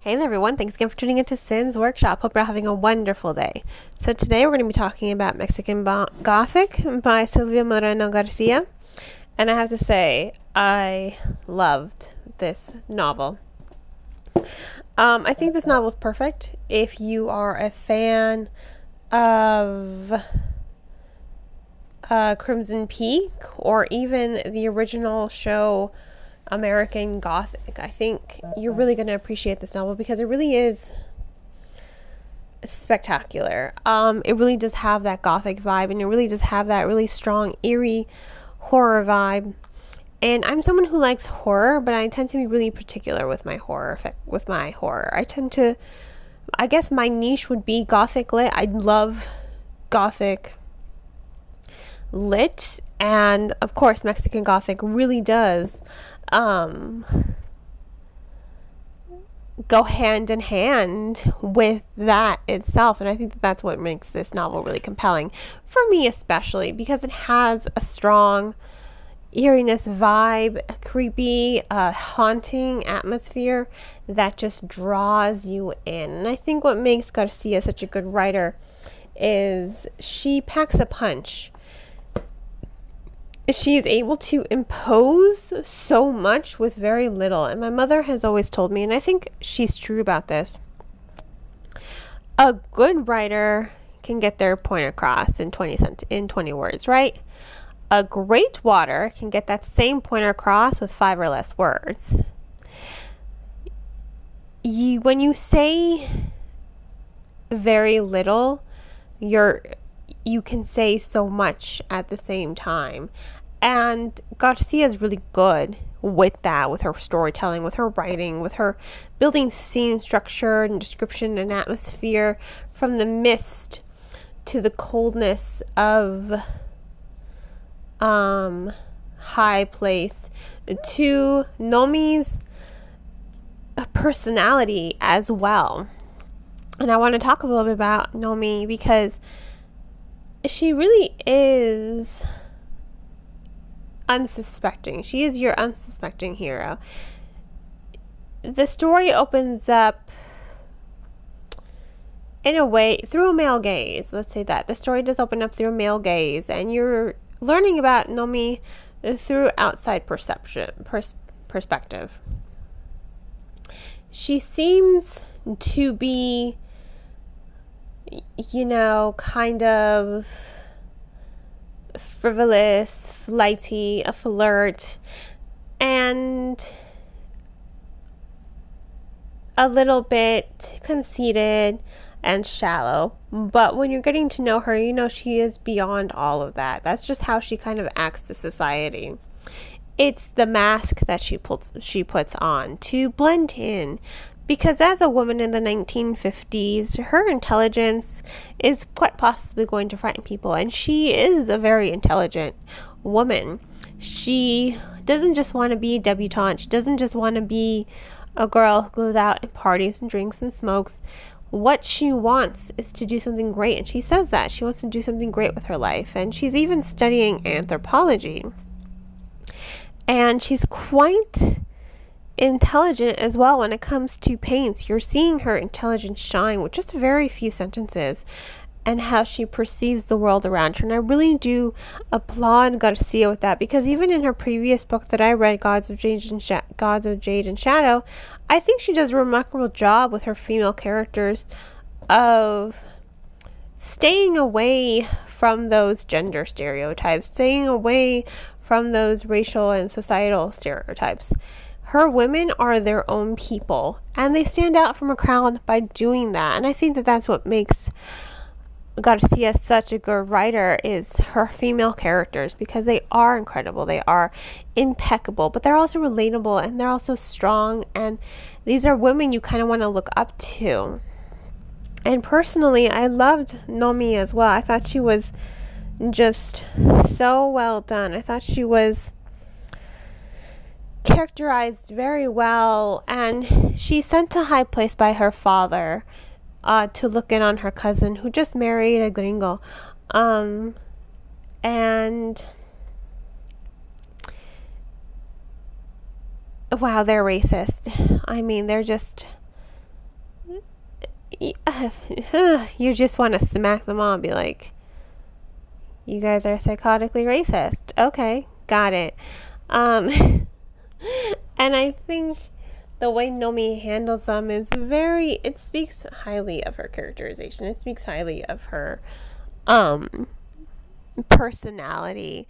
Hey there everyone, thanks again for tuning into Sin's Workshop. Hope you're having a wonderful day. So today we're going to be talking about Mexican Gothic by Silvia Moreno Garcia. And I have to say, I loved this novel. I think this novel is perfect if you are a fan of Crimson Peak or even the original show American Gothic. I think you're really going to appreciate this novel because it really is spectacular. It really does have that Gothic vibe, and it really does have that really strong, eerie horror vibe. And I'm someone who likes horror, but I tend to be really particular with my horror. I guess my niche would be Gothic lit. I love Gothic lit, and of course Mexican Gothic really does go hand in hand with that itself. And I think that's what makes this novel really compelling for me, especially because it has a strong eeriness vibe, a creepy, haunting atmosphere that just draws you in. And I think what makes Garcia such a good writer is she packs a punch. She is able to impose so much with very little. And my mother has always told me, and I think she's true about this, a good writer can get their point across in 20 words, right? A great writer can get that same point across with 5 or less words. When you say very little, you can say so much at the same time. And Garcia is really good with that, with her storytelling, with her writing, with her building scene structure and description and atmosphere, from the mist to the coldness of High Place to Nomi's personality as well. And I want to talk a little bit about Nomi because she really is unsuspecting. She is your unsuspecting hero. The story opens up in a way through a male gaze. Let's say that. The story does open up through a male gaze, and you're learning about Nomi through outside perspective. She seems to be, kind of frivolous, flighty, a flirt, and a little bit conceited and shallow. But when you're getting to know her, she is beyond all of that. That's just how she kind of acts to society. It's the mask that she puts on to blend in. Because as a woman in the 1950s, her intelligence is quite possibly going to frighten people. And she is a very intelligent woman. She doesn't just want to be a debutante. She doesn't just want to be a girl who goes out and parties and drinks and smokes. What she wants is to do something great. And she says that. She wants to do something great with her life. And she's even studying anthropology. And she's quite intelligent as well when it comes to paints. You're seeing her intelligence shine with just very few sentences and how she perceives the world around her. And I really do applaud Garcia with that, because even in her previous book that I read, Gods of Jade and Shadow, I think she does a remarkable job with her female characters of staying away from those gender stereotypes, staying away from those racial and societal stereotypes. Her women are their own people, and they stand out from a crowd by doing that. And I think that that's what makes Garcia such a good writer, is her female characters, because they are incredible, they are impeccable, but they're also relatable, and they're also strong, and these are women you kind of want to look up to. And personally, I loved Nomi as well. I thought she was just so well done. I thought she was characterized very well, and she's sent to High Place by her father to look in on her cousin who just married a gringo, and wow, they're racist. I mean, they're just you just want to smack them all and be like, you guys are psychotically racist. Okay, got it. And I think the way Nomi handles them is it speaks highly of her characterization. It speaks highly of her personality.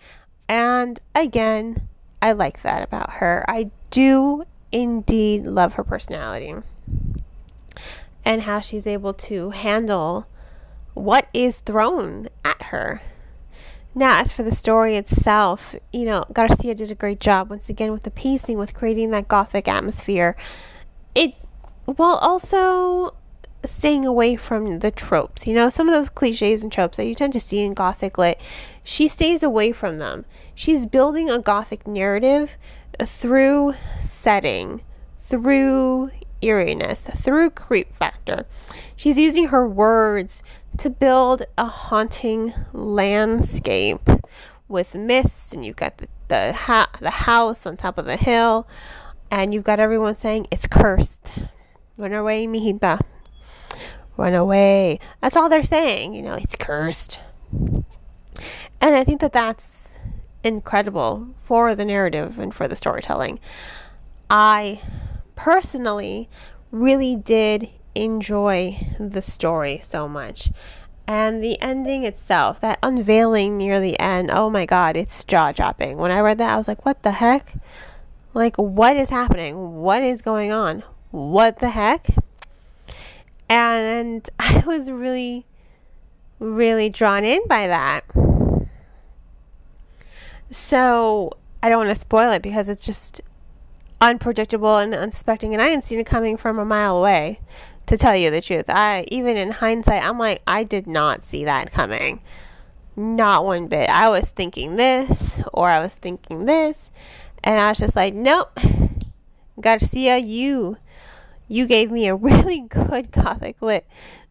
And again, I like that about her. I do indeed love her personality and how she's able to handle what is thrown at her. Now, as for the story itself, Garcia did a great job once again with the pacing, with creating that Gothic atmosphere. While also staying away from the tropes. Some of those cliches and tropes that you tend to see in Gothic lit, she stays away from them. She's building a Gothic narrative through setting, through eeriness, through creep factor. She's using her words to build a haunting landscape with mist, and you've got the house on top of the hill, and you've got everyone saying it's cursed. Run away, mijita. Run away. That's all they're saying. It's cursed. And I think that that's incredible for the narrative and for the storytelling. I personally really did enjoy the story so much. And the ending itself, that unveiling near the end, oh my God, it's jaw-dropping. When I read that, I was like, what the heck? Like, what is happening? What is going on? What the heck? And I was really, really drawn in by that. So I don't want to spoil it because it's just unpredictable and unsuspecting, and I hadn't seen it coming from a mile away, to tell you the truth. Even in hindsight, I'm like, I did not see that coming. Not one bit. I was thinking this, or I was thinking this, and I was just like, nope. Garcia, you gave me a really good Gothic lit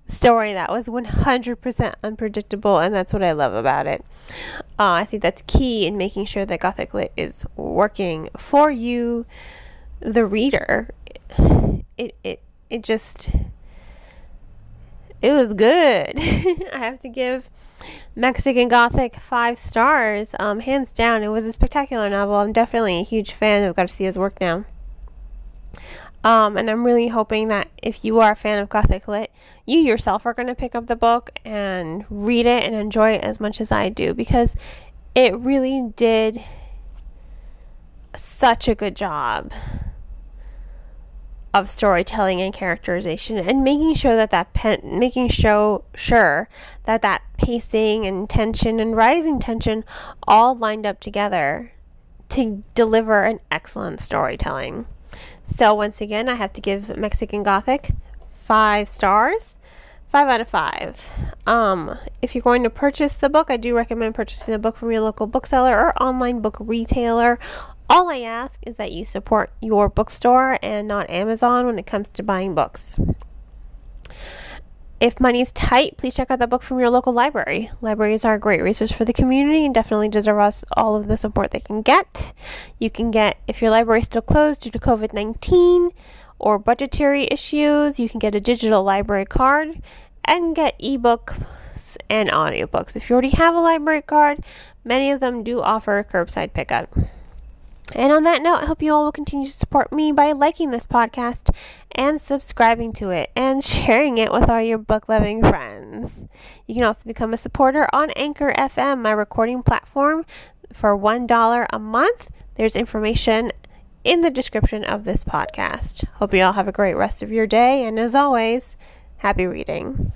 story that was 100% unpredictable, and that's what I love about it. I think that's key in making sure that Gothic lit is working for you, the reader. It was good. I have to give Mexican Gothic 5 stars. Hands down, it was a spectacular novel. I'm definitely a huge fan of Garcia's work now. And I'm really hoping that if you are a fan of Gothic lit, you yourself are going to pick up the book and read it and enjoy it as much as I do, because it really did such a good job of storytelling and characterization, and making sure that that pacing and tension and rising tension all lined up together to deliver an excellent storytelling. So once again, I have to give Mexican Gothic 5 stars. 5 out of 5. If you're going to purchase the book, I do recommend purchasing the book from your local bookseller or online book retailer. All I ask is that you support your bookstore and not Amazon when it comes to buying books. If money's tight, please check out the book from your local library. Libraries are a great resource for the community and definitely deserve us all of the support they can get. You can get, if your library is still closed due to COVID-19 or budgetary issues, you can get a digital library card and get ebooks and audiobooks. If you already have a library card, many of them do offer curbside pickup. And on that note, I hope you all will continue to support me by liking this podcast and subscribing to it and sharing it with all your book-loving friends. You can also become a supporter on Anchor FM, my recording platform, for $1 a month. There's information in the description of this podcast. Hope you all have a great rest of your day, and as always, happy reading.